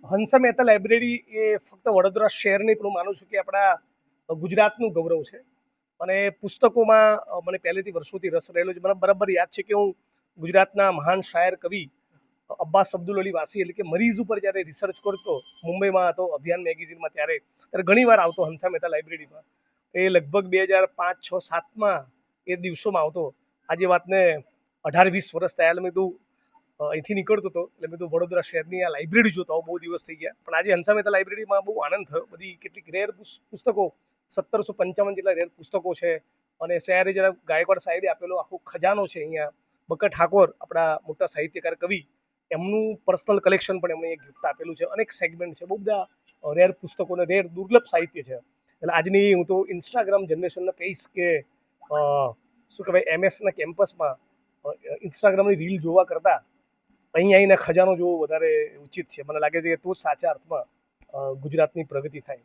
Hansa Mehta library એ ફક્ત વડોદરા શહેર નહીં, પણ હું માનું છું કે આપણા ગુજરાતનું ગૌરવ છે. અને પુસ્તકોમાં મને પહેલેથી વર્ષોથી રસ રહેલો છે. મને બરાબર યાદ છે કે હું ગુજરાતના મહાન શાયર કવિ અબ્બાસ અબ્દુલ અલી વાસી એટલે કે મરીઝ ઉપર જ્યારે રિસર્ચ કરતો, મુંબઈમાં હતો અભિયાન મેગેઝિનમાં, ત્યારે ઘણી વાર આવતો હંસા મહેતા લાઇબ્રેરીમાં. એ લગભગ 2005-6-7માં એ દિવસોમાં આવતો. આજે વાતને 18-20 વર્ષ થયા. એટલે મેં કીધું અહીંથી નીકળતો હતો એટલે મેં કીધું વડોદરા શહેરની આ લાઇબ્રેરી જોતો બહુ દિવસ થઈ ગયા. પણ આજે હંસા મહેતા લાઇબ્રેરીમાં બહુ આનંદ થયો. બધી કેટલીક રેર પુસ્તકો, 1755 જેટલા રેર પુસ્તકો છે. અને શહેરે જરા ગાયકવાડ સાહેબે આપેલો આખો ખજાનો છે અહીંયા. બકર ઠાકોર આપણા મોટા સાહિત્યકાર કવિ, એમનું પર્સનલ કલેક્શન પણ એમણે ગિફ્ટ આપેલું છે. અનેક સેગમેન્ટ છે, બહુ બધા રેર પુસ્તકો અને રેર દુર્લભ સાહિત્ય છે. એટલે આજની હું તો ઇન્સ્ટાગ્રામ જનરેશનને કહીશ કે શું કહેવાય, એમએસના કેમ્પસમાં ઇન્સ્ટાગ્રામની રીલ જોવા કરતાં અહીં આવીને ખજાનો જોવો વધારે ઉચિત છે. મને લાગે છે કે તો જ સાચા અર્થમાં ગુજરાતની પ્રગતિ થાય.